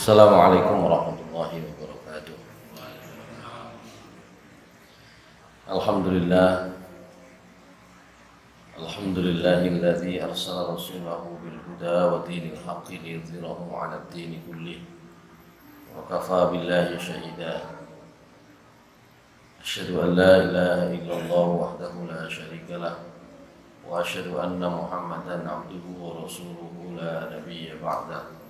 Assalamualaikum warahmatullahi wabarakatuh. Alhamdulillah, alhamdulillahilladzi arsala rasulahu bil huda wa dinil haqqi liyudhhirahu 'ala ad-dini kullih wa kafaa billahi shahida. Asyhadu an la ilaha illallah wahdahu la syarika lah wa asyhadu anna Muhammadan 'abduhu wa rasuluhu la nabiyya ba'dah.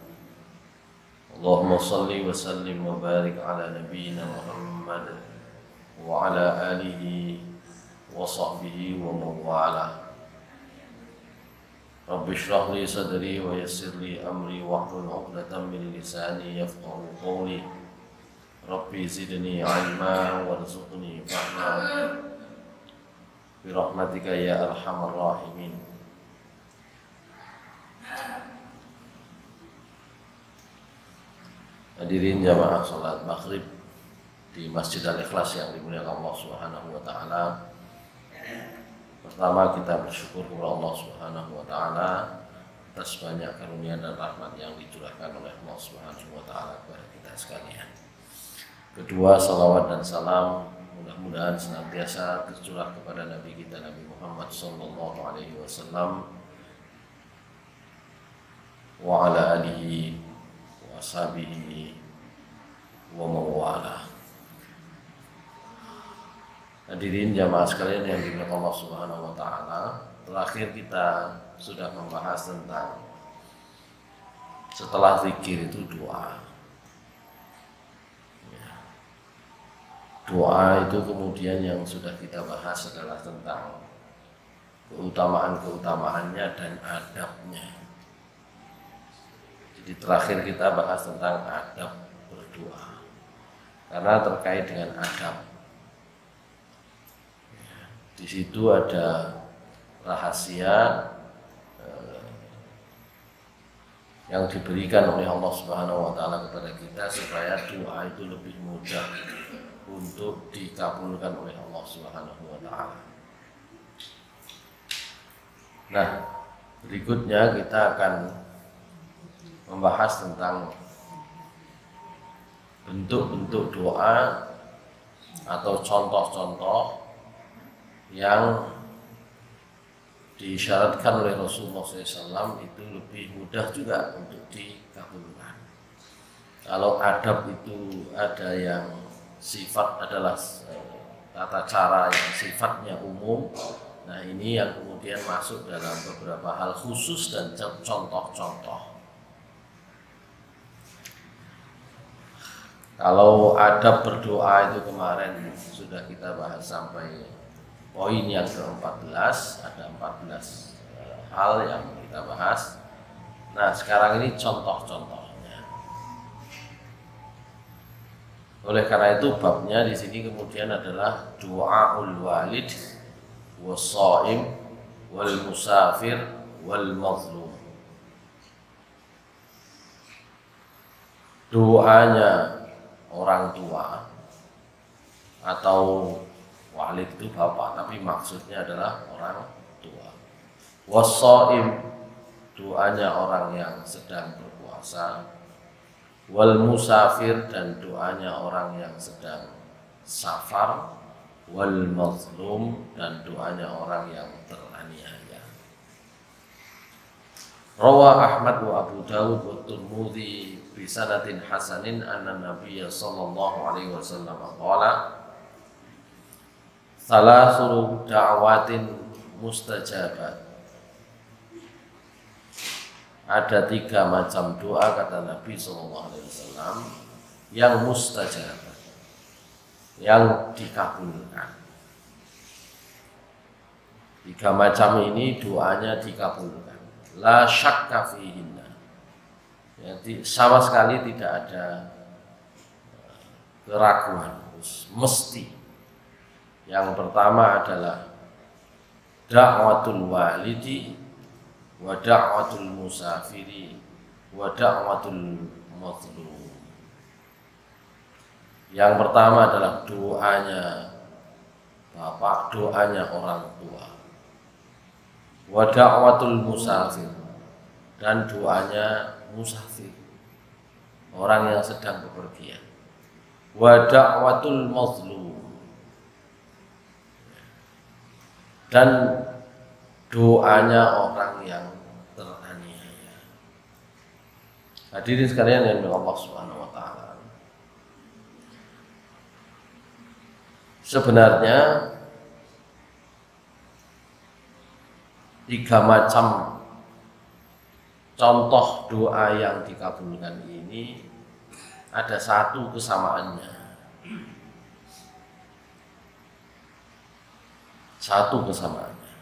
Allahumma salli wa sallim wa barik ala nabiyyina Muhammad wa ala alihi wa sahbihi wa mawala. Rabbi shrah li sadri wa yassir li amri wahlul 'uqdatam min lisani yafqahu qawli. Rabbi zidni 'ilma warzuqni fahma bi rahmatika ya arhamar rahimin. Hadirin jamaah salat maghrib di Masjid Al-Ikhlas yang dimuliakan Allah Subhanahu wa taala. Pertama kita bersyukur kepada Allah Subhanahu wa taala atas banyak karunia dan rahmat yang dicurahkan oleh Allah Subhanahu wa taala kepada kita sekalian. Kedua, salawat dan salam mudah-mudahan senantiasa tercurah kepada Nabi kita Nabi Muhammad sallallahu alaihi wasallam wa ala alihi ashabihi wa mawala. Hadirin jamaah sekalian yang dimuliakan Allah Subhanahu wa taala, terakhir kita sudah membahas tentang setelah zikir itu doa. Doa itu kemudian yang sudah kita bahas adalah tentang keutamaan-keutamaannya dan adabnya. Di terakhir kita bahas tentang adab berdoa, karena terkait dengan adab. Di situ ada rahasia yang diberikan oleh Allah Subhanahu wa taala kepada kita supaya doa itu lebih mudah untuk dikabulkan oleh Allah Subhanahu wa taala. Nah, berikutnya kita akan membahas tentang bentuk-bentuk doa atau contoh-contoh yang disyaratkan oleh Rasulullah SAW itu lebih mudah juga untuk dikabulkan. Kalau adab itu ada yang sifat adalah tata cara yang sifatnya umum. Nah, ini yang kemudian masuk dalam beberapa hal khusus dan contoh-contoh. Kalau adab berdoa itu kemarin sudah kita bahas sampai poin yang ke-14, ada 14 hal yang kita bahas. Nah, sekarang ini contoh-contohnya. Oleh karena itu babnya di sini kemudian adalah doaul walid was-shaim wal musafir wal mazlum. Doanya orang tua atau walid itu bapak, tapi maksudnya adalah orang tua. Was-shaim, doanya orang yang sedang berpuasa. Wal musafir, dan doanya orang yang sedang safar. Wal mazlum, dan doanya orang yang teraniaya. Rawa Ahmad wa Abu Dawud wa Tirmidzi bi sanadin hasanin anna Nabiyya sallallahu alaihi wasallam qala salasul da'watin mustajabat. Ada 3 macam doa kata Nabi sallallahu alaihi wasallam yang mustajabat, yang dikabulkan. 3 macam ini doanya dikabulkan. La syakka fihinna. Jadi sama sekali tidak ada keraguan, mesti. Yang pertama adalah da'watul walidi wa da'watul musafiri wa da'watul mazlum. Yang pertama adalah doanya bapak, doanya orang tua. Wa da'watul musafir, dan doanya musafir. orang yang sedang bepergian. Wa da'watul mazlum, dan doanya orang yang teraniaya. Hadirin sekalian yang dirahmati Allah Subhanahu wa taala. Sebenarnya 3 macam contoh doa yang dikabulkan ini ada satu kesamaannya. Satu kesamaannya.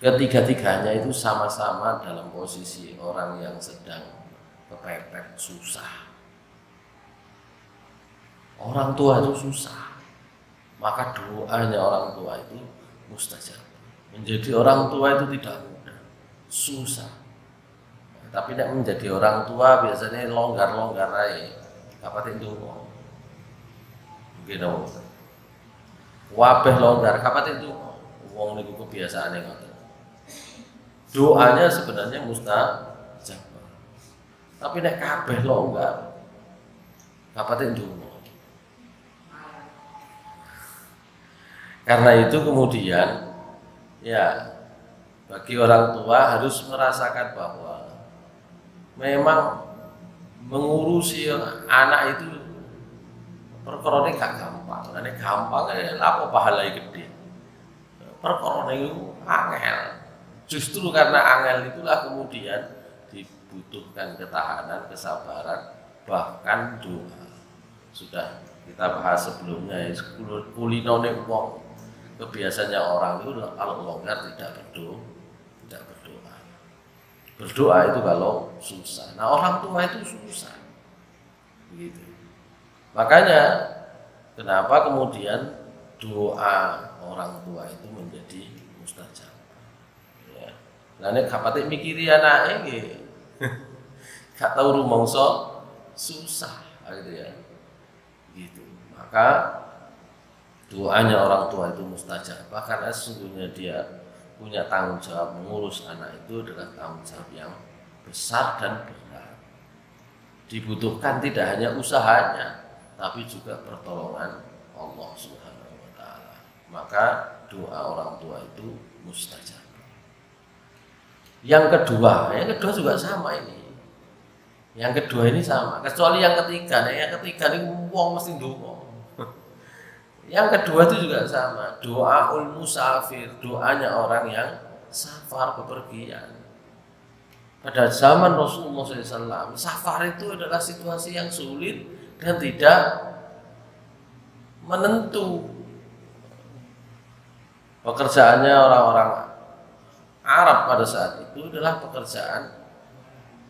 Ketiga-tiganya itu sama-sama dalam posisi orang yang sedang kepepet, susah. Orang tua itu susah, maka doanya orang tua itu mustajab. Menjadi orang tua itu tidak mudah, susah. Tapi tidak menjadi orang tua biasanya longgar-longgar aja. Kapan itu mungkin wabah longgar, kapan itu wong niku kebiasaane ngoten. Doanya sebenarnya mustajab. Tapi nek kabeh longgar, kapan itu. Karena itu kemudian ya bagi orang tua harus merasakan bahwa memang mengurusi anak itu perkara gak gampang. Nek gampang apa pahalanya gede. Perkara itu angel. Justru karena angel itulah kemudian dibutuhkan ketahanan, kesabaran, bahkan doa. Sudah kita bahas sebelumnya ya, kulinone wong kebiasaannya orang itu kalau longgar tidak berdoa. Berdoa itu kalau susah. Nah orang tua itu susah, begitu. Makanya kenapa kemudian doa orang tua itu menjadi mustajab. Ya. Nah nek kapate mikiri anake nggih. Gak tau rumangsa susah gitu ya. Gitu. Maka doanya orang tua itu mustajab karena sesungguhnya dia punya tanggung jawab mengurus anak itu adalah tanggung jawab yang besar dan berat. Dibutuhkan tidak hanya usahanya, tapi juga pertolongan Allah Subhanahu wa taala. Maka doa orang tua itu mustajab. Yang kedua juga sama ini. Yang kedua ini sama, kecuali yang ketiga. Nah, yang ketiga ini wong mesti ndonga. Yang kedua itu juga sama, doaul musafir, doanya orang yang safar bepergian. Pada zaman Rasulullah SAW, safar itu adalah situasi yang sulit dan tidak menentu. Pekerjaannya orang-orang Arab pada saat itu adalah pekerjaan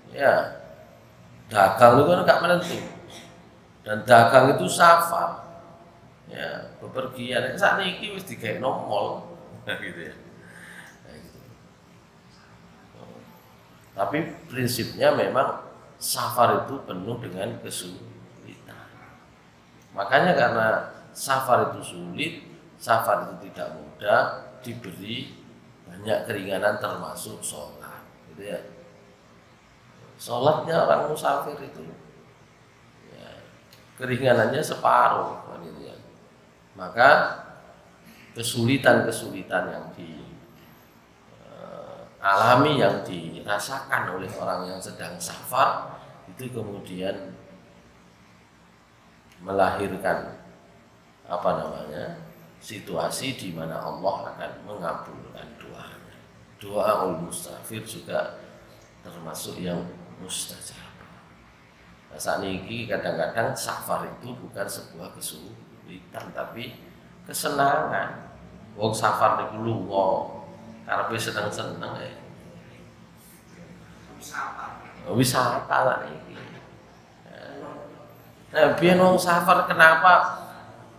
ya dagang itu kan gak menentu, dan dagang itu safar. Ya, bepergian. Saat ini wis digawe mall, gitu ya. Gitu. Tapi prinsipnya memang safar itu penuh dengan kesulitan. Makanya karena safar itu sulit, safar itu tidak mudah, diberi banyak keringanan termasuk sholat, gitu ya. Sholatnya orang musafir itu ya, keringanannya separuh, gitu ya. Maka kesulitan-kesulitan yang dialami, yang dirasakan oleh orang yang sedang safar itu kemudian melahirkan situasi di mana Allah akan mengabulkan doanya. Doaul musafir juga termasuk yang mustajab. Nah, saat ini kadang-kadang safar itu bukan sebuah kesulitan, tapi kesenangan. Wong safar niku lunga karepe seneng-seneng ya. Wisata lah iki. Nah, biyen wong safar kenapa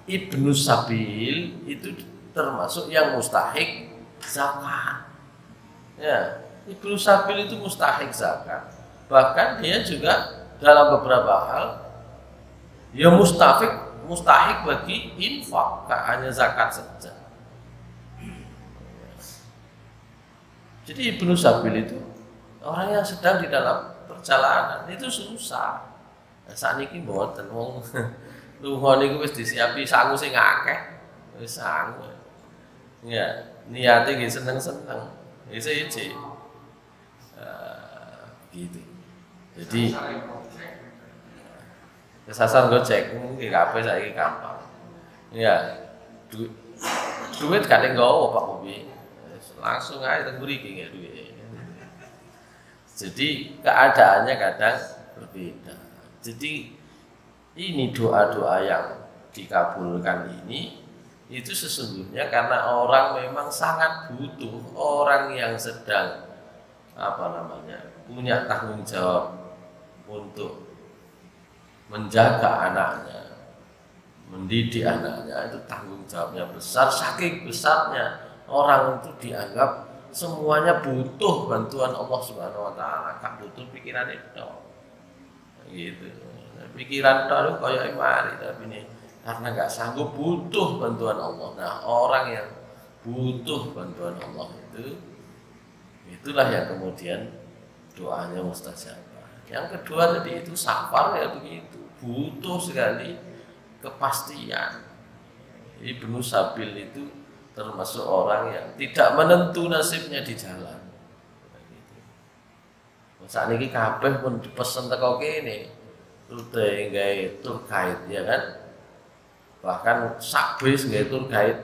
Ibnu Sabil itu termasuk yang mustahik zakat. Ya, Ibnu Sabil itu mustahik zakat. Bahkan dia juga dalam beberapa hal ya mustahik bagi infak, tak hanya zakat saja. Jadi Ibnu Sabil itu orang yang sedang di dalam perjalanan itu susah. Nah, sakniki mboten wong lunga niku wis disiapi sangu sing akeh. Wis sangu. Ya, niate nggih seneng-seneng. Wis siji. Gitu. Jadi kesasar Gojek nggih kabeh saiki gampang. Ya, duit gak nggawa Pak Bobi. Langsung aja teng mriki nggih duit. Jadi keadaannya kadang berbeda. Jadi ini doa-doa yang dikabulkan ini itu sesungguhnya karena orang memang sangat butuh, orang yang sedang punya tanggung jawab untuk menjaga anaknya, mendidik anaknya, itu tanggung jawabnya besar. Saking besarnya orang itu dianggap semuanya butuh bantuan Allah Subhanahu wa taala, gak butuh pikiran itu. Gitu. Pikiran itu kayak mari tapi ini karena gak sanggup butuh bantuan Allah. Nah, orang yang butuh bantuan Allah itulah yang kemudian doanya mustajabah. Yang kedua tadi itu safar ya begitu, butuh sekali kepastian. Ibnu Sabil itu termasuk orang yang tidak menentu nasibnya di jalan. Saat ini kabeh pun dipesen teko kene, rute nggawe tour guide ya kan, bahkan sak bis nggawe tour guide,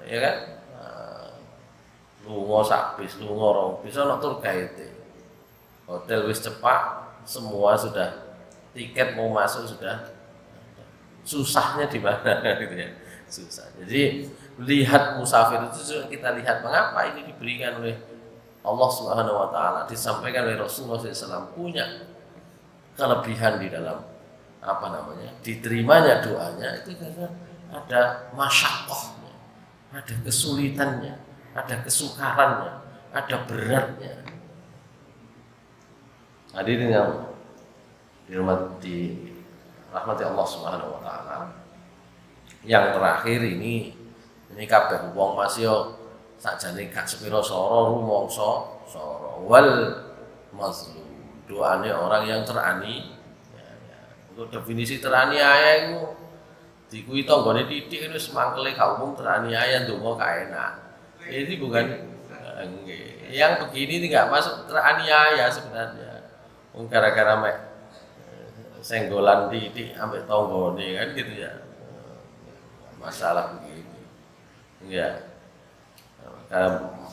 ya kan, lunga sak bis, lunga rong bis ana tour guide. Hotel wis cepak, semua sudah tiket mau masuk sudah, susahnya di mana gitu ya, susah. Jadi lihat musafir itu kita lihat mengapa ini diberikan oleh Allah Subhanahu wa taala, disampaikan oleh Rasulullah SAW, punya kelebihan di dalam diterimanya doanya itu karena ada masyaqqahnya, ada kesulitannya, ada kesukarannya, ada beratnya. Hadirin yang dirahmati Allah Subhanahu wa taala. Yang terakhir ini kabeh wong masih sakjane gak sepiro soro rumangsa soro wal mazlum. Doane orang yang terani. Untuk definisi teraniaya itu dikuwi tanggane titik wis mangkele gak umum teraniaya ndonga gak enak. Ini bukan yang begini tidak masuk teraniaya sebenarnya. Gara-gara mek senggolan titik ambek tanggane kan gitu ya. Masalah begini. Ya.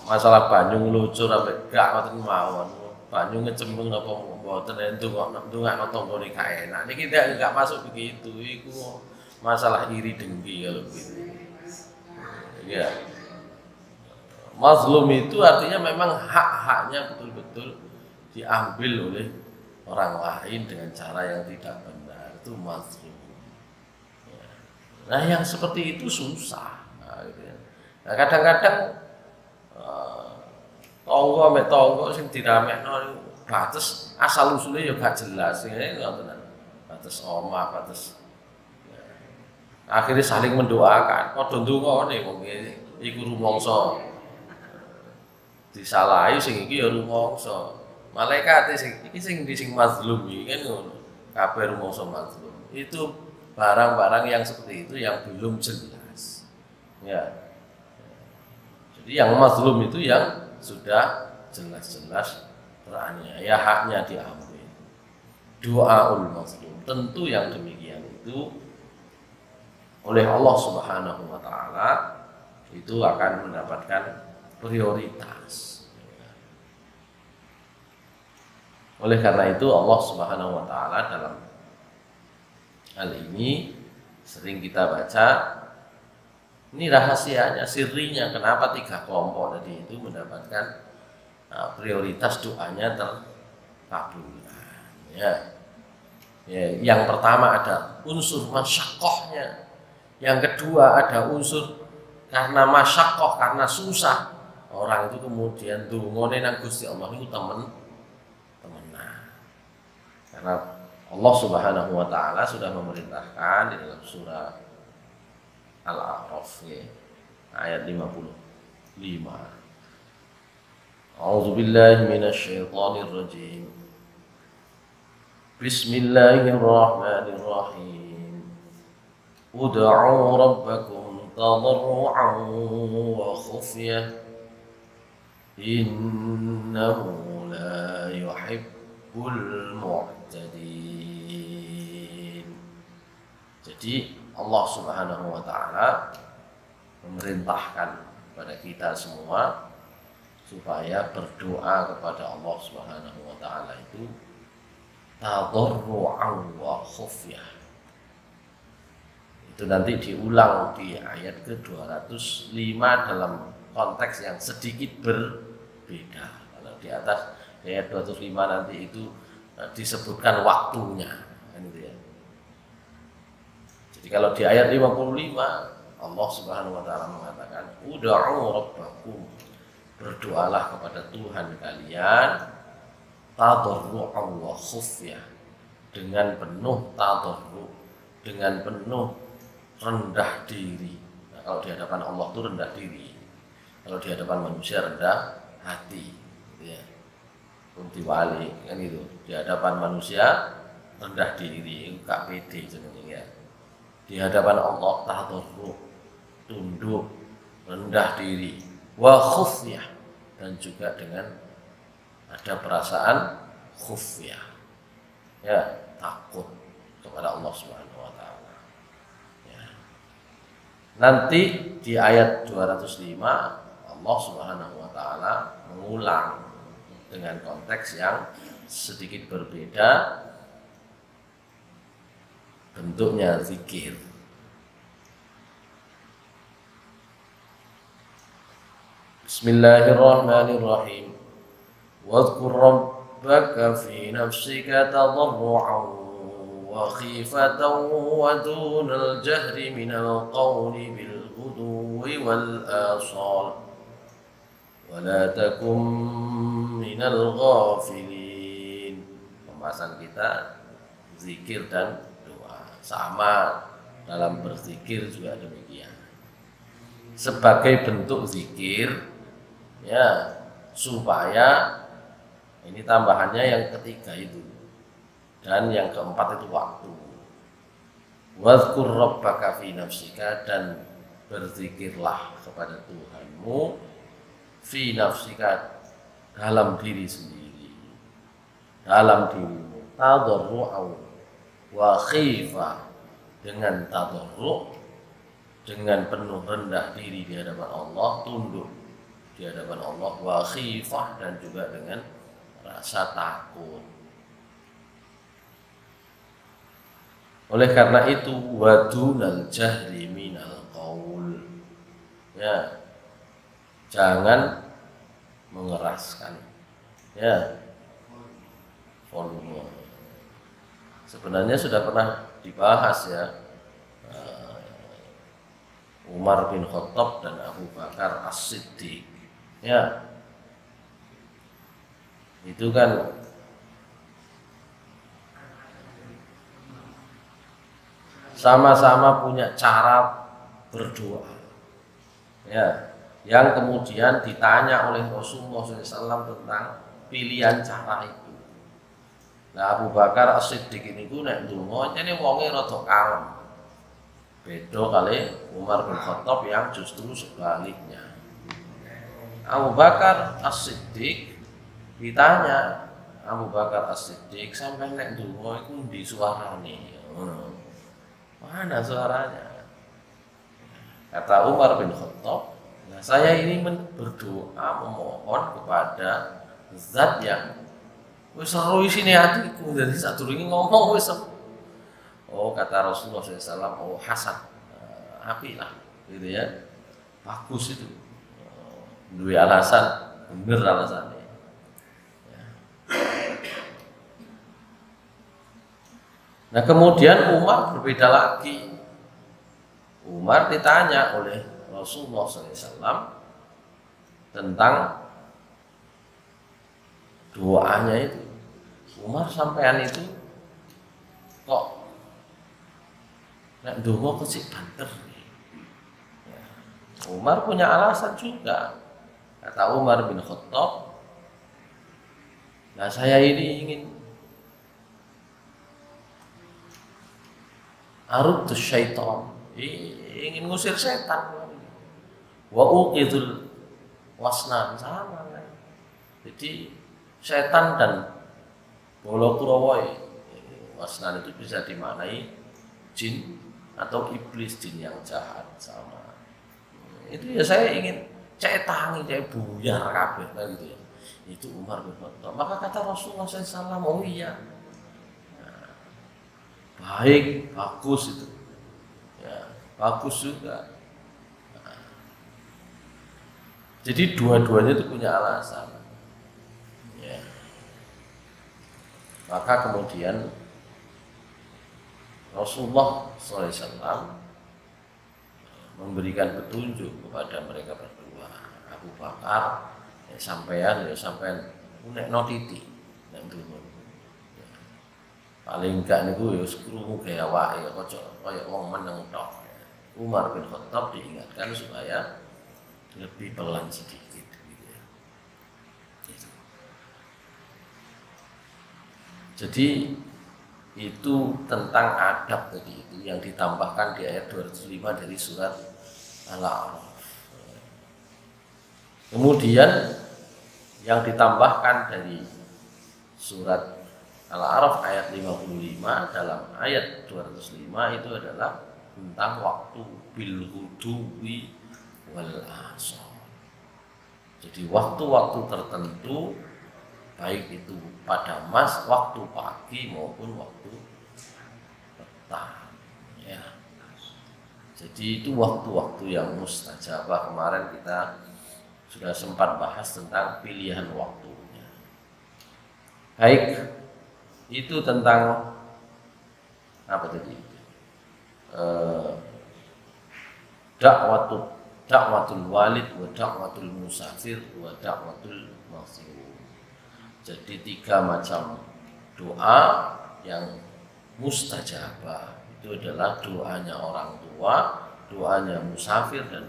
Masalah banyu nglucur ambek gak ngoten mawon. Banyu ngecembung apa mboten entuk kok ndongakno tanggane gak enak. Niki gak masuk begitu. Iku masalah iri dengki kalau begitu. Ya. Mazlum itu artinya memang hak-haknya betul-betul diambil oleh orang lain dengan cara yang tidak benar, itu mazlum. Nah, yang seperti itu susah. Nah, kadang-kadang tonggo ambek tonggo sing diramekno batas asal usulnya ya gak jelas, batas omah, batas. Akhirnya saling mendoakan, padha ndongane wong iku rumangsa disalahi sing iki ya rumangsa. Malaikat sing mazlum iki kan ngono. Kabeh rumangsa mazlum. Itu barang-barang yang seperti itu yang belum jelas. Ya. Jadi yang mazlum itu yang sudah jelas-jelas teraniaya, haknya diambil. Doaul mazlum. Tentu yang demikian itu oleh Allah Subhanahu wa taala itu akan mendapatkan prioritas. Oleh karena itu Allah Subhanahu wa taala dalam hal ini sering kita baca, ini rahasianya, sirinya kenapa 3 kelompok tadi itu mendapatkan prioritas doanya terkabulkan. Ya. Yang pertama ada unsur masyaqqahnya. Yang kedua ada unsur karena masyaqqah, karena susah. Orang itu kemudian ndongane nang Gusti Allah itu temenan. Karena Allah Subhanahu wa taala sudah memerintahkan di dalam surah Al-A'raf ayat 55. A'udzu billahi minasyaitonir rajim. Bismillahirrahmanirrahim. Ud'u rabbakum tadarru'an wa khufyah innahu la yuhibbul mu'tadin. Jadi Allah Subhanahu wa taala memerintahkan kepada kita semua supaya berdoa kepada Allah Subhanahu wa taala itu tadarru'an wa khufyah. Itu nanti diulang di ayat ke-205 dalam konteks yang sedikit berbeda. Kalau di atas ayat 205 nanti itu disebutkan waktunya, kan gitu ya. Jadi kalau di ayat 55 Allah Subhanahu wa taala mengatakan ud'u rabbakum, berdoalah kepada Tuhan kalian tadarru'an wa khufyah, dengan penuh tadarru', dengan penuh rendah diri. Nah, kalau di hadapan Allah itu rendah diri. Kalau di hadapan manusia rendah hati, gitu ya. Kunti wali kan itu. Di hadapan manusia rendah diri, gak pede sebenarnya. Di hadapan Allah tadarru', tunduk, rendah diri, wa khufyah, dan juga dengan ada perasaan khufyah, ya, takut kepada Allah Subhanahu wa taala. Ya. Nanti di ayat 205 Allah Subhanahu wa taala mengulang dengan konteks yang sedikit berbeda, bentuknya zikir. Bismillahirrahmanirrahim. Wadhkur rabbaka fi nafsika tadarru'an wa khifatan wa dunal jahri minal qawli bil ghudwi wal asal wa la takum minal ghafilin. Pembahasan kita zikir dan doa sama, dalam berzikir juga demikian. Sebagai bentuk zikir, ya, supaya ini tambahannya yang ketiga itu, dan yang keempat itu waktu. Wadhkur rabbaka fi nafsika, dan berzikirlah kepada Tuhanmu fi nafsika, dalam diri sendiri, dalam dirimu, tadarru'an wa khifah, dengan tadarru', dengan penuh rendah diri di hadapan Allah, tunduk di hadapan Allah, wa khifah, dan juga dengan rasa takut. Oleh karena itu wadunal jahri minal qaul, ya, jangan mengeraskan, ya, volume. Sebenarnya sudah pernah dibahas, ya, Umar bin Khattab dan Abu Bakar As-Siddiq, ya, itu kan sama-sama punya cara berdoa, ya, yang kemudian ditanya oleh Rasulullah SAW tentang pilihan cara itu. Nah, Abu Bakar As-Siddiq ini ku nek ndonga nyene wonge rada kalem. Beda kali Umar bin Khattab yang justru sebaliknya. Abu Bakar As-Siddiq ditanya, Abu Bakar As-Siddiq sampai nek ndonga iku ndi suarane? Mana suaranya? Kata Umar bin Khattab, nah, saya ini berdoa memohon kepada zat yang wis seru isine hatiku, dari sadurunge ngomong wis. Oh, kata Rasulullah SAW, oh hasan, api lah, gitu ya, bagus itu, dua alasan, bener alasannya. Ya. Nah, kemudian Umar berbeda lagi. Umar ditanya oleh Rasulullah SAW tentang doanya itu. Umar sampean itu kok nek ndonga kecik banter. Ya. Umar punya alasan juga. Kata Umar bin Khattab, nah saya ini ingin arudus syaitan, ingin ngusir setan. Wa uqidul wasnan, sama kan. Jadi setan dan bola kurawai wasnan itu bisa dimaknai jin atau iblis, jin yang jahat, sama. Itu ya saya ingin cetangi, saya buyar kabeh kan gitu ya. Itu Umar bin Khattab. Maka kata Rasulullah SAW, oh iya, nah, baik, bagus itu, ya, bagus juga. Nah, jadi dua-duanya itu punya alasan. Ya. Maka kemudian Rasulullah SAW memberikan petunjuk kepada mereka berdua. Abu Bakar, sampean nek notiti nek dungo. Paling gak niku ya krungu gawe awake kaya wong meneng tok. Umar bin Khattab diingatkan supaya lebih pelan sedikit gitu ya. Gitu. Jadi itu tentang adab tadi itu yang ditambahkan di ayat 205 dari surat Al-A'raf. Kemudian yang ditambahkan dari surat Al-A'raf ayat 55 dalam ayat 205 itu adalah tentang waktu bil huduwi wal asar. Jadi waktu-waktu tertentu, baik itu pada waktu pagi maupun waktu petang, ya. Jadi itu waktu-waktu yang mustajabah. Kemarin kita sudah sempat bahas tentang pilihan waktunya. Baik, itu tentang apa tadi? Dakwatul walid wa dakwatul musafir wa dakwatul mazlum. Jadi 3 macam doa yang mustajabah. Itu adalah doanya orang tua, doanya musafir, dan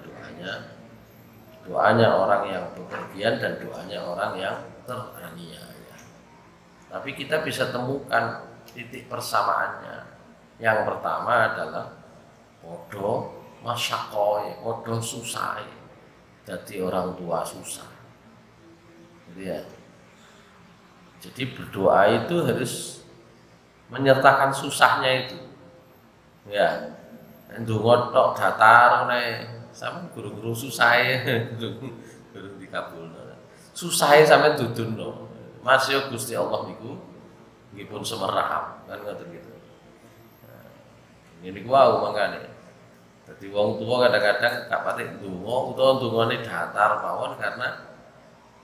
doanya orang yang bepergian, dan doanya orang yang teraniaya. Tapi kita bisa temukan titik persamaannya. Yang pertama adalah podo masyakoy, podo susah. Jadi orang tua susah. Gitu ya. Jadi berdoa itu harus menyertakan susahnya itu. Ya, ndonga tok datar nek sampean guru-guru susah guru dikabulno. Susahe sampean dudunno. Mas yo Gusti Allah niku nggih pun semerap, kan ngoten gitu. Nah, ngene ku wae mangkane. Dadi wong tua kadang-kadang gak patek ndonga utawa ndongane datar mawon karena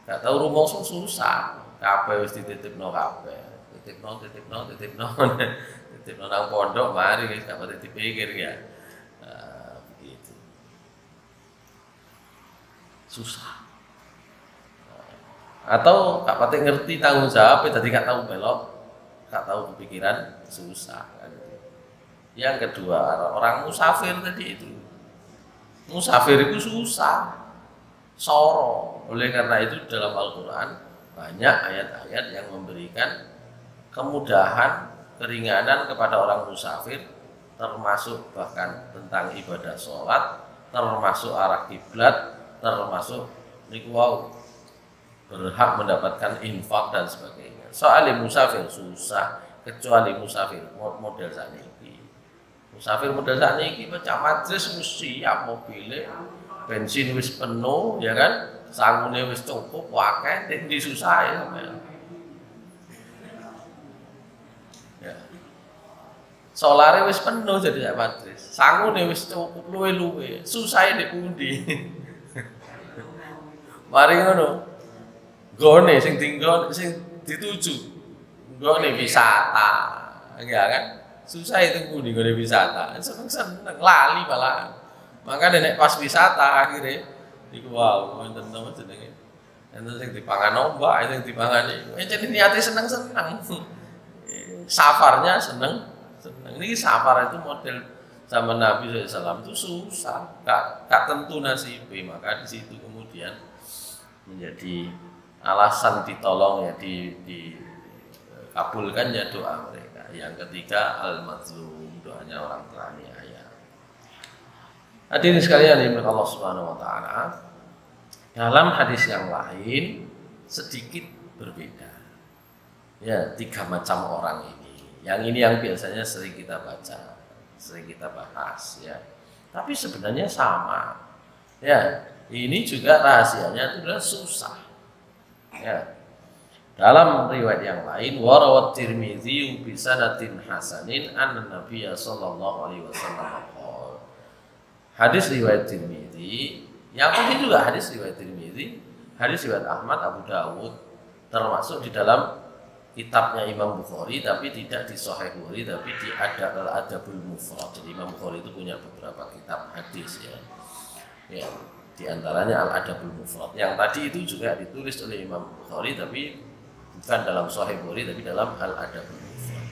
gak tau rumangsa susah. Kabeh wis dititipno kabeh. Titipno nang pondok mari wis gak pati dipikir ya. Begitu. Susah. Atau gak pati ngerti tanggung jawab, tadi gak tahu belok, gak tahu kepikiran, susah kan. Yang kedua, orang musafir tadi itu. Musafir itu susah. Soro. Oleh karena itu dalam Al-Qur'an banyak ayat-ayat yang memberikan kemudahan, keringanan kepada orang musafir, termasuk bahkan tentang ibadah sholat, termasuk arah kiblat, termasuk niku wau berhak mendapatkan infak dan sebagainya. Soal musafir susah, kecuali musafir model sakniki. Musafir model sakniki macam majlis mesti siap mobilnya, bensin wis penuh, ya kan? Sangune wis cukup, akeh nek disusahi sampean. Ya. Solare wis penuh jadi sak matris. Sangune wis cukup luwe-luwe. Susahe nek pundi. Mari ngono. Gone sing dituju. Gone wisata. Enggak kan? Susah itu pundi gone wisata. Seneng lali malah. Makanya nek pas wisata akhirnya iku wow, wonten napa jenenge? Enten sing dipangan ombak, sing dipangan iku. Jadi niate seneng-seneng. Safarnya seneng. Ini safar itu model zaman Nabi SAW itu susah, gak tentu nasibnya. Maka di situ kemudian menjadi alasan ditolong ya, dikabulkannya doa mereka. Yang ketiga al-mazlum, doa doanya orang teraniaya. Hadirin sekalian yang Allah Subhanahu wa taala, dalam hadis yang lain sedikit berbeda. Ya, 3 macam orang ini. Yang ini yang biasanya sering kita baca, sering kita bahas ya. Tapi sebenarnya sama. Ya, ini juga rahasianya itu adalah susah. Ya. Dalam riwayat yang lain, warawat Tirmidzi bi sanadin hasanin anna Nabiyya sallallahu alaihi wasallam qala. Hadis riwayat Tirmidzi, yang tadi juga hadis riwayat Tirmidzi, hadis riwayat Ahmad, Abu Dawud, termasuk di dalam kitabnya Imam Bukhari, tapi tidak di Sahih Bukhari, tapi di Al-Adabul Mufrad. Jadi Imam Bukhari itu punya beberapa kitab hadis ya. Ya, di antaranya Al-Adabul Mufrad. Yang tadi itu juga ditulis oleh Imam Bukhari, tapi bukan dalam Sahih Bukhari, tapi dalam Al-Adabul Mufrad.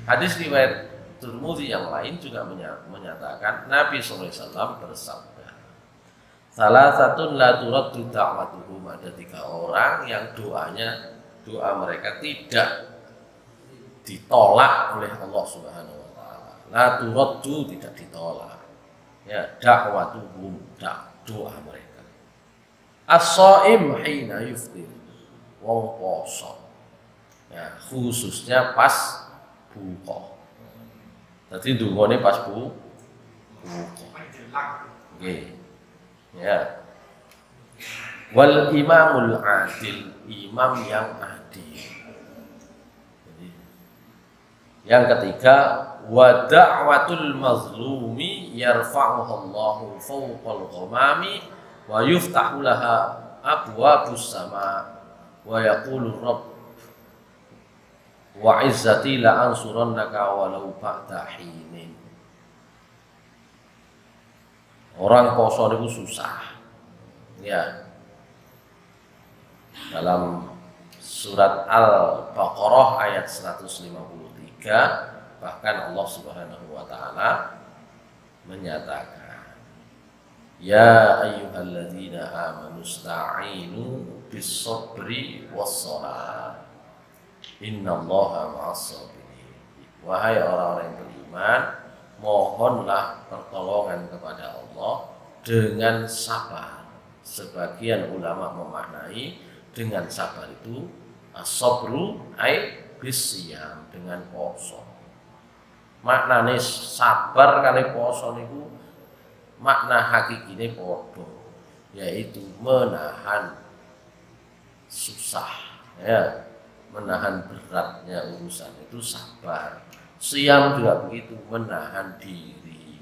Hadis riwayat Tirmidzi yang lain juga menyatakan Nabi SAW bersabda, salah satu la turaddu da'watuhum, ada 3 orang yang doa mereka tidak ditolak oleh Allah Subhanahu wa taala. La turaddu, tidak ditolak. Ya, da'watuhum, doa mereka. As-shaim hina yuftir, wong poso. Ya, khususnya pas buka. Tadi dungane pas buka. Nggih. Ya. Wal imamul adil, imam yang adil. Jadi, yang ketiga, wa da'watul mazlumi yarfa'uha Allahu fawqal ghamami wa yuftahu laha abwabus sama wa yaqulu rabb wa izzati la ansurannaka walau ba'da hinin. Orang poso itu susah. Ya. Dalam surat Al-Baqarah ayat 153, bahkan Allah Subhanahu wa taala menyatakan, ya ayyuhalladzina amanu sta'inu bis-sabri was-shalah innallaha ma'as-sabirin. Wahai orang-orang yang beriman, mohonlah pertolongan kepada Allah dengan sabar. Sebagian ulama memaknai dengan sabar itu as-sabru ai bisyam, dengan poso. Maknane sabar kali poso niku makna hakikine padha, yaitu menahan susah ya. Menahan beratnya urusan itu sabar. Siam juga begitu, menahan diri.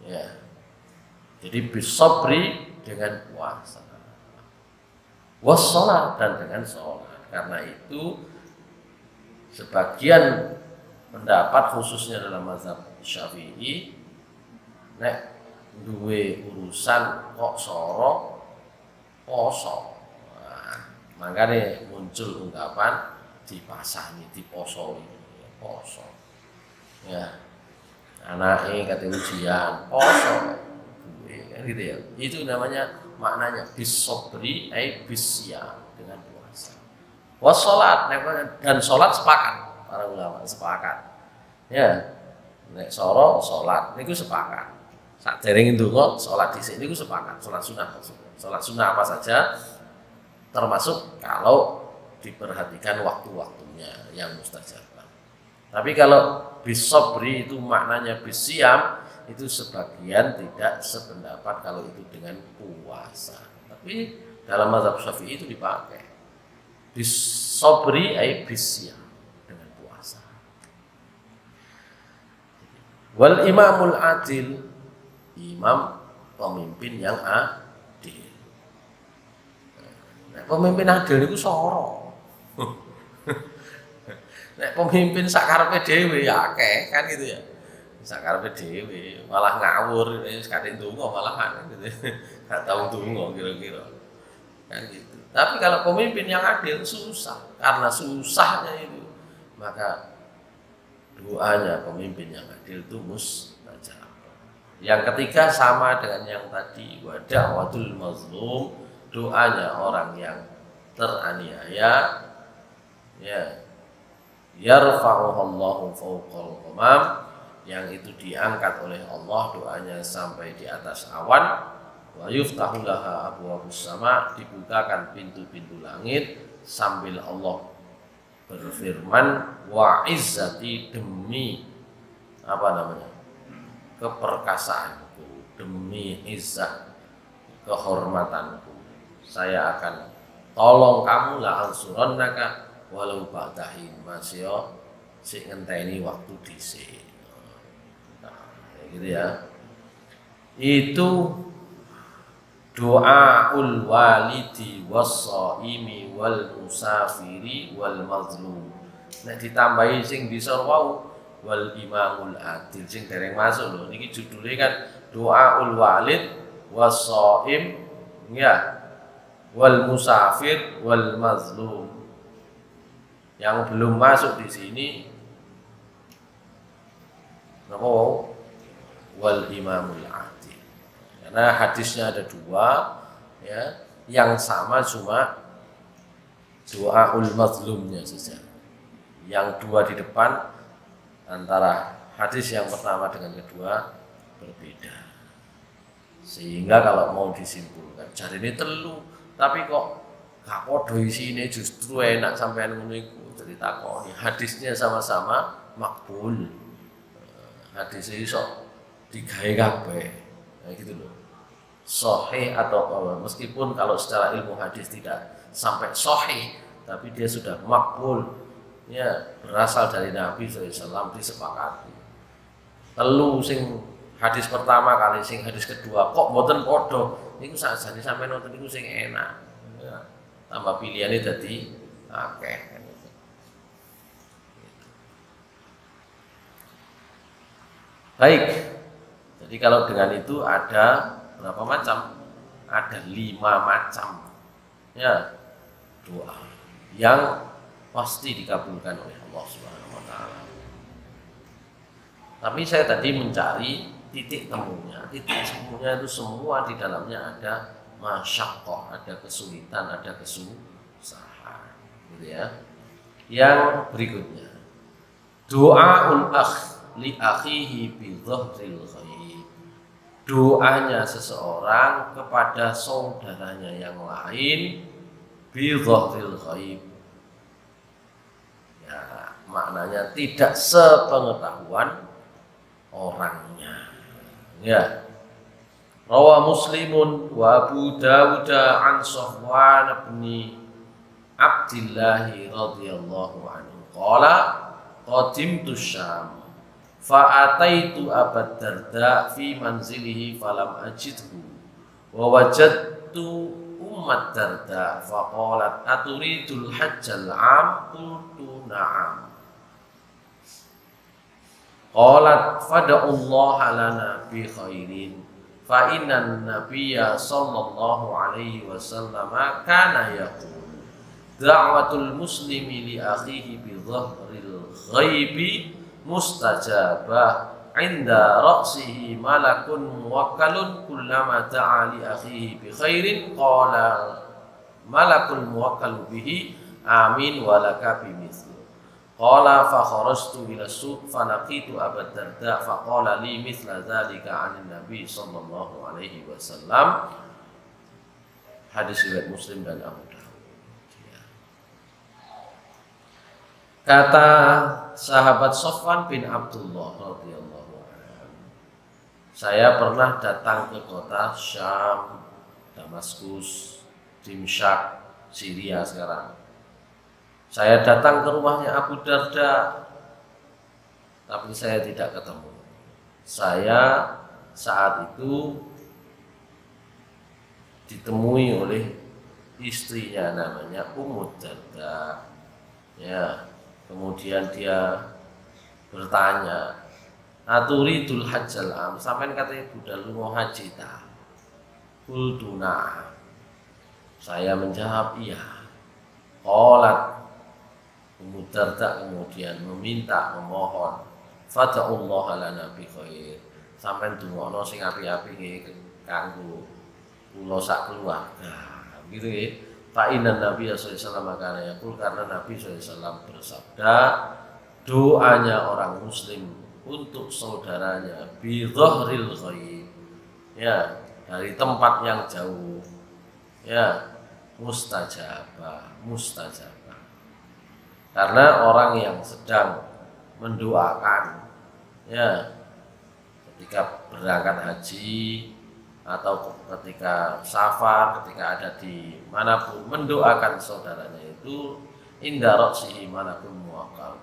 Ya. Jadi bisabri dengan puasa. Wassalat, dan dengan sholat. Karena itu sebagian pendapat khususnya dalam mazhab Syafi'i, nek duwe urusan kok soro poso. Makanya muncul ungkapan dipasani, diposoi, poso. Ya, anaknya kata ujian, poso, kan gitu ya. Itu namanya maknanya bisobri, bisyam, dengan puasa. Wassalat, dan sholat sepakat, para ulama sepakat. Ya, nek soro sholat, niku sepakat. Saat dereng ndonga sholat dhisik niku sepakat, sholat sunnah. Sholat sunnah apa saja, termasuk kalau diperhatikan waktu-waktunya yang mustajabah. Tapi kalau bisobri itu maknanya bisyam, itu sebagian tidak sependapat kalau itu dengan puasa. Tapi dalam mazhab Syafi'i itu dipakai bisobri ai bisyam, dengan puasa. Wal imamul adil, imam pemimpin yang adil. Nek pemimpin adil itu soro. Nek pemimpin sakarepe dhewe ya akeh kan gitu ya. Sakarepe dhewe malah ngawur, sekadeng ndonga malahan gitu. Gak tau ndonga kira-kira. Kan gitu. Tapi kalau pemimpin yang adil susah. Karena susahnya itu, maka doanya pemimpin yang adil itu mustajab. Yang ketiga sama dengan yang tadi, wa da'watul mazlum, doanya orang yang teraniaya, ya, yarfa'uhu Allahu fawqal ghamam, yang itu diangkat oleh Allah, doanya sampai di atas awan. Wa yuftahu laha abwabus sama, dibukakan pintu-pintu langit, sambil Allah berfirman, wa izzati, demi apa namanya, keperkasaanku, demi izzat kehormatanku, saya akan tolong kamu, la ansurannaka walau ba'dahin, masih sik ngenteni waktu dhisik. Nah, gitu ya. Itu doaul walidi was-shaimi wal musafiri wal mazlum. Nek ditambahi sing bisa wau wal imamul adil, sing dereng masuk lho. Niki judulnya kan doaul walid was-shaim ya wal musafir wal mazlum. Yang belum masuk di sini apa wau? Wal imamul adil. Karena hadisnya ada dua, ya, yang sama cuma doaul mazlumnya saja. Yang dua di depan, antara hadis yang pertama dengan kedua berbeda. Sehingga kalau mau disimpulkan, cari ini telu, tapi kok gak podo isine, justru enak sampean ngono iku. Jadi takoni hadisnya sama-sama makbul. Hadis iso digawe kabeh. Nah, gitu loh. Sahih atau meskipun kalau secara ilmu hadis tidak sampai sahih, tapi dia sudah makbul, ya, berasal dari Nabi SAW, disepakati. Telu sing hadis pertama kali, sing hadis kedua kok mboten padha, niku sakjane sampai nonton niku sing enak. Ya, tambah pilihannya dadi akeh. Baik, jadi kalau dengan itu ada berapa macam? Ada 5 macam, ya, doa yang pasti dikabulkan oleh Allah Subhanahu wa taala. Tapi saya tadi mencari titik temunya. Titik temunya itu semua di dalamnya ada masyaqqah, ada kesulitan, ada kesusahan, gitu ya. Yang berikutnya, doaul akh li akhihi bi dhahril ghaib. Doanya seseorang kepada saudaranya yang lain bi dhahril ghaib. Ya, maknanya tidak sepengetahuan orangnya. Ya. Rawa Muslimun wa Abu Dawud an Safwan bin Abdillah radhiyallahu anhu qala qadimtu Syam fa ataitu Abu Darda fi manzilihi falam ajidhu wa wajadtu Ummat Darda fa qalat aturidul hajjal am qultu na'am qalat fada'ullaha lana bi khairin fa innan nabiyya sallallahu alaihi wasallam kana yaqul da'watul muslimi li akhihi bi dhahril ghaibi mustajabah inda ra'sihi malakun muwakkalun kullama da'a li akhihi bi khairin qala malakul muwakkalu bihi amin walaka bimithli. Qala fa kharastu ila suq fa laqitu Abu Darda fa qala li mithla dzalika 'anil Nabi sallallahu alaihi wasallam. Hadis riwayat Muslim dan Abu Dawud. Kata sahabat Sofwan bin Abdullah radhiyallahu anhu, saya pernah datang ke kota Syam, Damaskus, Dimsyaq, Syria sekarang. Saya datang ke rumahnya Abu Darda, tapi saya tidak ketemu. Saya saat itu ditemui oleh istrinya namanya Ummu Darda. Ya, kemudian dia bertanya, "Aturidul hajjal am?" Sampeyan katanya budal lunga haji ta? Qultu na'am. Saya menjawab iya. Qalat Ummu Darda kemudian memohon, "Fada'ullaha lana bi khair." Sampeyan dongono sing apik-apik nggih kanggo kula sak keluarga. Gitu nggih. Fa inna Nabi sallallahu alaihi wasallam kana yaqul, karena Nabi sallallahu alaihi wasallam bersabda, doanya orang muslim untuk saudaranya bi dhahril ghaib, ya, dari tempat yang jauh, ya, mustajabah. Karena orang yang sedang mendoakan, ya, ketika berangkat haji atau ketika safar, ketika ada di manapun, mendoakan saudaranya itu inda ra'sihi malakun muwakkal,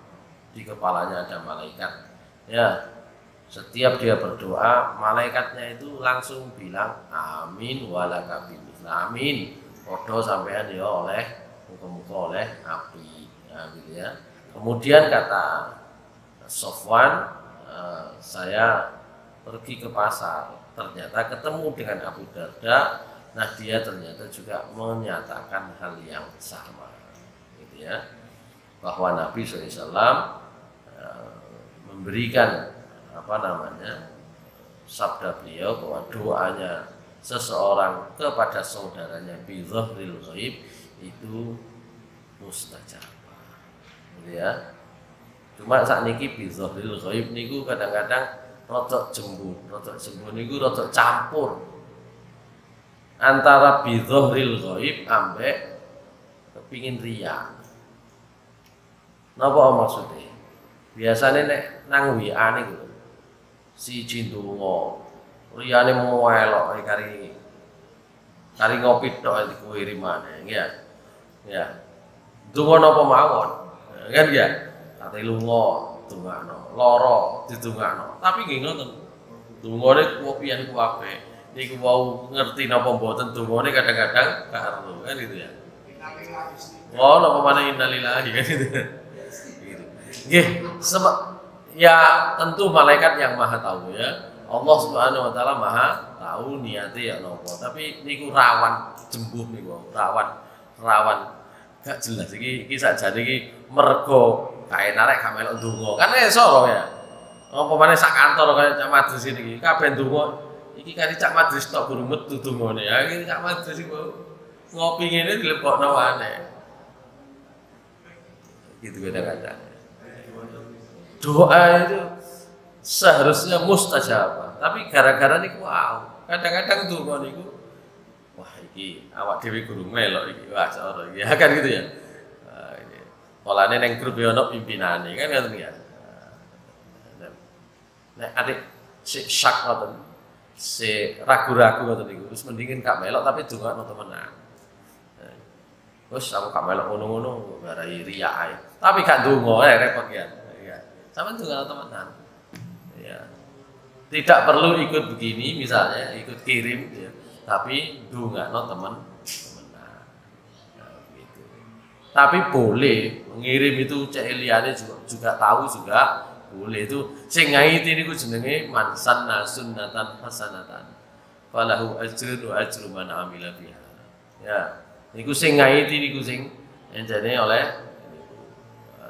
di kepalanya ada malaikat, ya. Setiap dia berdoa, malaikatnya itu langsung bilang amin walaka bimithla, amin podo sampean ya oleh muga-muga oleh api, ya, gitu ya. Kemudian kata Sofwan, saya pergi ke pasar, ternyata ketemu dengan Abu Darda. Nah, dia ternyata juga menyatakan hal yang sama, gitu ya, bahwa Nabi SAW memberikan sabda beliau bahwa doanya seseorang kepada saudaranya bi dhahril ghaib itu mustajabah, gitu ya. Cuma saat niki bi dhahril ghaib niku kadang-kadang rotok jembut niku rotok campur antara bi dhahril ghaib ambek kepingin riya. Napa maksudnya? Biasanya nek nang WA niku siji ndonga, liyane mau elok kari ngopi tok dikirimane, ya. Ya. Ndonga napa mawon, kan ya? Kate lunga dongakno, lara didongakno. Tapi nggih ngoten. Dongane kopian ku apik. Niku wau ngerti napa mboten dongane kadang-kadang gak ero, kan gitu ya. Oh, napa maneh innalillahi kan gitu. Gitu. Nggih, ya tentu malaikat yang maha tahu, ya. Allah Subhanahu wa taala maha tahu niate ya napa. Tapi niku rawan jembuh niku, rawan gak jelas iki sakjane iki mergo kae narek gak melok ndonga. Kan iso ya. Apa maneh sak kantor kaya Cak Madris iki kabeh ndonga. Iki kari Cak Madris tok guru metu ndongane. Ya iki Cak Madris iku ngopi ngene dilebokno maneh. Gitu kadang-kadang. Doa itu seharusnya mustajabah, tapi gara-gara niku wow, kadang-kadang donga niku wah iki awak dhewe guru melok iki, wah cara iki, ya kan gitu ya. Polane neng grup yo ono pimpinane kan ngoten ya. Nek adik si syak ngoten, si ragu-ragu ngoten niku wis mendingin gak melok tapi dongakno temenan. Wis aku gak melok ngono-ngono garai riya ae. Tapi gak ndonga repot ya. Ya. Sampeyan dongakno temenan. Ya. Tidak perlu ikut begini misalnya, ikut kirim ya. Tapi ndongakno temenan. Gitu. Tapi boleh ngirim itu cek liyane juga tahu juga boleh itu. Sing ngaiti niku jenenge man sanna sunnatan hasanatan falahu ajrun wa ajru man amila biha. Ya, niku sing ngaiti niku sing enjane oleh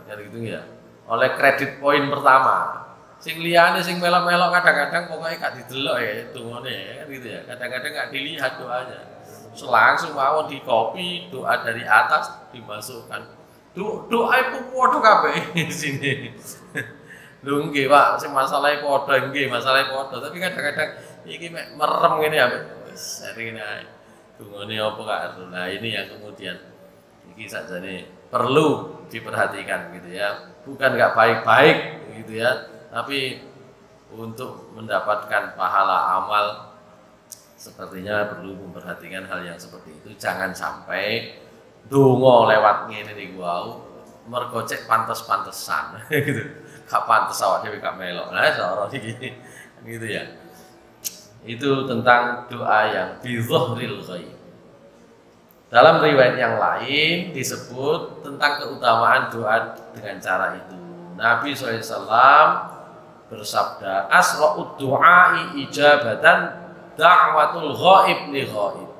kan gitu ya. Oleh kredit poin pertama. Sing liyane sing melok-melok kadang-kadang pokoknya gak didelok ya dungane kan gitu ya. Kadang-kadang gak dilihat doanya. Langsung mawon di copy doa dari atas dimasukkan. Doa itu padha kabeh di sini. Lho nggih, Pak, sing masalahe padha nggih, masalahe padha, tapi kadang-kadang iki mek merem ngene ya, wis rene ae. Dungane apa gak. Nah, ini yang kemudian iki sakjane perlu diperhatikan gitu ya. Bukan gak baik-baik gitu ya, tapi untuk mendapatkan pahala amal sepertinya perlu memperhatikan hal yang seperti itu. Jangan sampai donga lewat ngene niku wau mergo cek pantes-pantesan gitu. Gak pantes awak dhewe gak melok. Nah, cara iki gitu ya. Itu tentang doa yang bi dhahril ghaib. Dalam riwayat yang lain disebut tentang keutamaan doa dengan cara itu. Nabi SAW bersabda, asra'ud du'ai ijabatan da'watul ghaib li ghaib.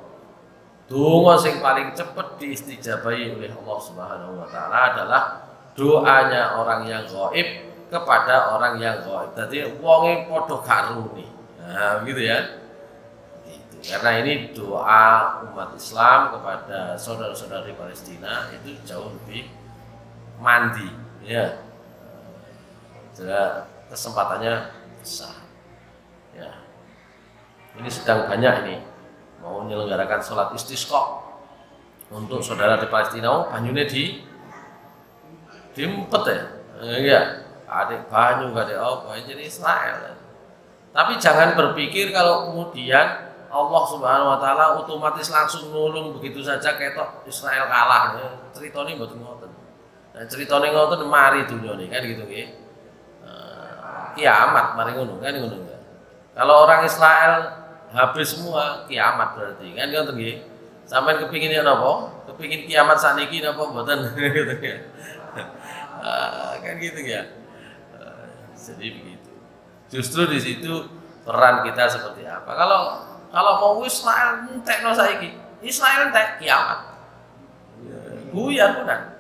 Donga sing paling cepat diistijabahi oleh Allah Subhanahu wa taala adalah doanya orang yang ghaib kepada orang yang ghaib. Dadi wonge padha karuni. Nah, begitu ya. Gitu. Karena ini doa umat Islam kepada saudara-saudari Palestina itu jauh lebih mandi, ya. kesempatannya besar. Ya. Ini sedang banyak ini mau menyelenggarakan sholat istisqa untuk saudara di Palestina. Oh, banyune diempet ya. Iya, adik banyu gak ada apa jadi Israel. Tapi jangan berpikir kalau kemudian Allah Subhanahu wa taala otomatis langsung nulung begitu saja ketok Israel kalah. Ceritane mboten ngoten. Nah, ceritane ngoten mari dunyane kan gitu nggih. Kiamat mari ngono kan ngono. Kalau orang Israel habis semua kiamat berarti kan ngoten nggih. Sampeyan kepingin ya napa? Kepingin kiamat saniki napa mboten gitu ya. Kan gitu ya. Jadi begitu. Justru di situ peran kita seperti apa? Kalau mau Israel entekno saiki, Israel entek kiamat. Buyar punan.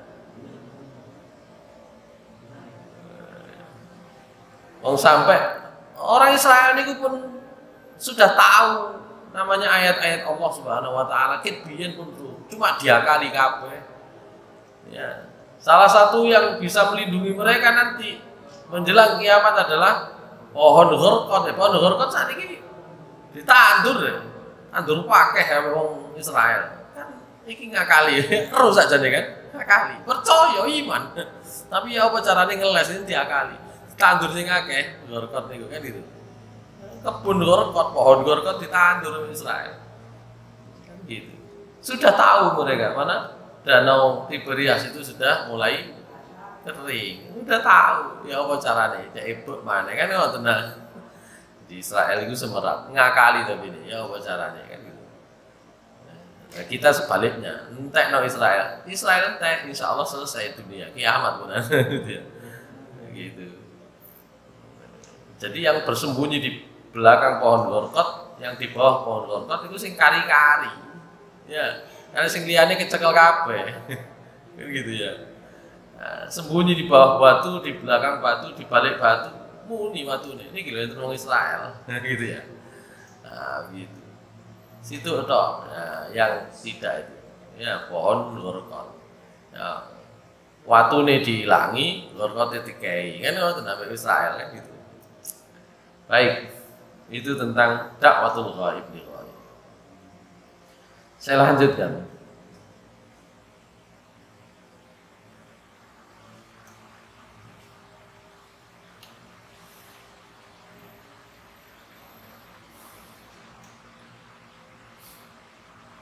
Wong sampai orang Israel niku pun sudah tahu namanya ayat-ayat Allah Subhanahu wa taala biyen pun cuma diakali kabeh. Ya. Salah satu yang bisa melindungi mereka nanti menjelang kiamat adalah pohon gharqad. Pohon gharqad saat ini ditandur ya. Tandur pakai ya wong Israel. Kan iki ngakali, terus aja nih kan. Ngakali. Percaya iman. Tapi ya apa carane ngeles ini diakali. Tandur sing akeh gharqad niku kan gitu. Kebun gharqad, pohon gharqad ditandur Israel. Kan gitu. Sudah tahu mereka mana danau Tiberias itu sudah mulai kering. Udah tahu ya apa caranya. Ya ibu mana kan ngoten nah. Di Israel itu semerap ngakali tapi ini ya apa caranya kan gitu. Nah, kita sebaliknya entekno Israel. Israel entek insyaallah selesai dunia kiamat benar gitu ya. Gitu. Jadi yang bersembunyi di belakang pohon gharqad, yang di bawah pohon gharqad itu sing kari-kari. Ya, karena sing liyane kecekel kabeh. Kan gitu ya. Nah, sembunyi di bawah batu, di belakang batu, di balik batu, muni watune. Ini gila itu orang Israel. Gitu ya. Nah, gitu. Situ toh, nah, yang tidak itu. Ya, pohon gharqad. Ya, watune diilangi, gharqad dikei. Kan ngoten sampai Israel kan gitu. Baik, itu tentang dakwatul ghaib nih. Saya lanjutkan.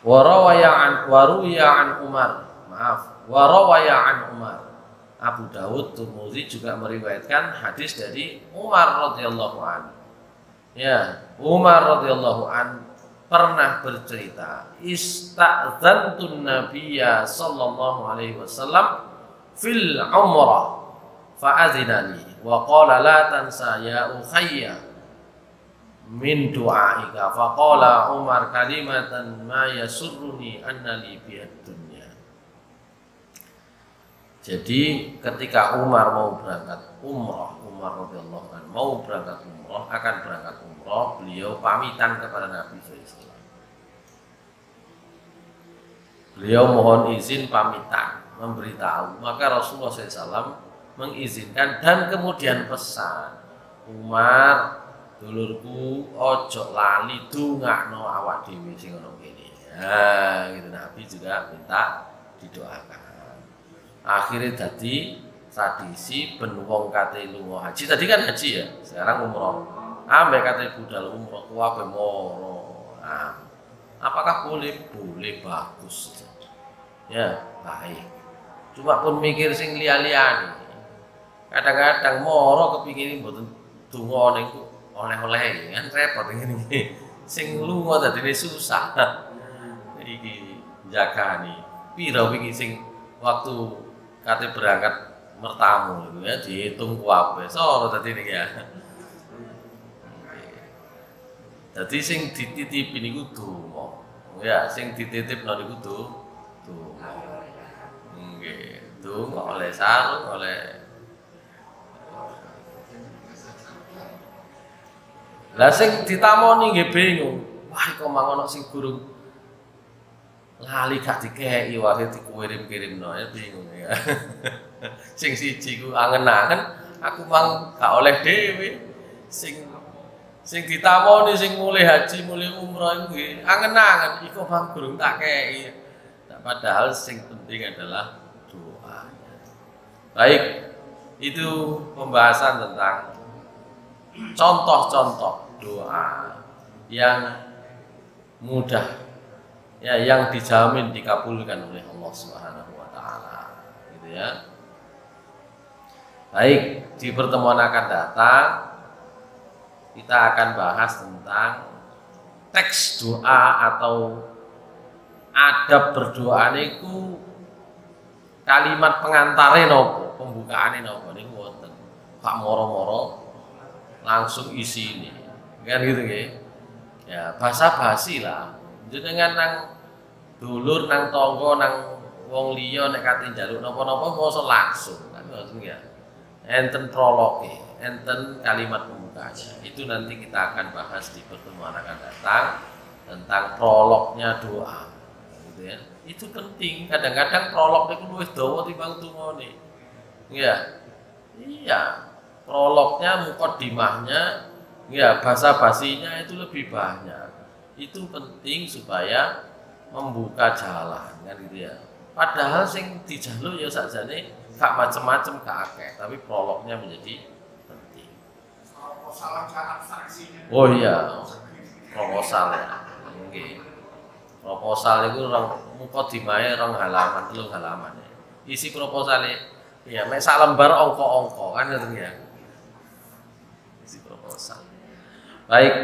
Waruya an Umar. Maaf, warawaya an Umar. Abu Dawud Tirmidzi juga meriwayatkan hadis dari Umar radhiyallahu an. Ya, Umar radhiyallahu an pernah bercerita, ista'dzantun nabiyya sallallahu alaihi wasallam fil umrah fa'adzina li wa qala la tansa ya ukhayya min du'aika faqala Umar kalimatan ma yasurruni anna li bihad dunya. Jadi ketika Umar mau berangkat umrah, Umar radhiyallahu anhu mau berangkat umrah, akan berangkat umrah, beliau pamitan kepada Nabi SAW. Beliau mohon izin pamitan, memberitahu. Maka Rasulullah SAW mengizinkan dan kemudian pesan, Umar, dulurku, ojo lali dungakno awak dhewe sing ono kene. Nah, gitu Nabi juga minta didoakan. Akhirnya jadi tradisi ben wong kate lunga haji. Tadi kan haji ya, sekarang umroh. Ambek kate budal umroh kuwabe moro. Nah, apakah boleh? Boleh, bagus. Ya, baik. Cuma pun mikir sing liya-liyane. Kadang-kadang moro kepingin mboten donga ning oleh-oleh kan repot ngene iki. Sing lunga dadine susah. Iki jagani. Pira wingi sing waktu kate berangkat mertamu gitu ya dihitung kuwabe soro dadi niki ya. Dadi sing dititipi niku donga. Ya, sing dititipno niku donga. Nggih, donga oleh sarung, oleh lah sing ditamoni nggih bingung. Wah, kok mangono sing gurung lali gak dikei wae dikirim-kirimno ya bingung ya. Sing siji ku angen-angen Aku mang gak oleh dhewe. Sing ditamoni sing mulai haji, mulai umroh iku angen-angen iku bang gurung tak kei. Nah, padahal sing penting adalah doa. Baik, itu pembahasan tentang contoh-contoh doa yang mudah ya, yang dijamin dikabulkan oleh Allah Subhanahu wa taala. Gitu ya. Baik, di pertemuan akan datang kita akan bahas tentang teks doa atau adab berdoa niku, kalimat pengantare nopo, pembukaane nopo niku wonten. Pak moro-moro langsung isi ini. Kan gitu nggih. Ya, basa-basi lah. Jenengan nang dulur nang tangga nang wong liya nek kate njaluk napa-napa mosok langsung kan ngoten ya. Enten prologe, enten kalimat pembukanya. Itu nanti kita akan bahas di pertemuan akan datang tentang prolognya doa. Gitu ya. Itu penting. Kadang-kadang prolog niku luwih dawa timbang tungone. Ya. Iya. Prolognya, mukaddimahnya, ya basa-basinya itu lebih banyak. Itu penting supaya membuka jalan kan gitu ya. Padahal sing dijaluk ya sakjane gak macem-macem gak akeh, tapi prolognya menjadi penting. Oh iya, proposal ya. Nggih. Proposal itu mukadimahe 2 halaman, 3 halaman ya. Isi proposalnya ya mek sak lembar angka-angka kan ngoten ya. Isi proposal. Baik,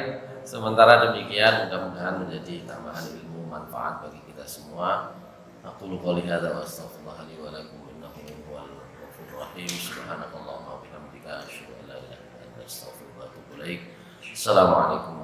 sementara demikian mudah-mudahan menjadi tambahan ilmu manfaat bagi kita semua. Aku qouli hadza wa astaghfirullah li wa lakum innahu huwal ghafurur rahim. Subhanakallahumma wa bihamdika asyhadu an la ilaha illa anta astaghfiruka wa atubu ilaik. Assalamualaikum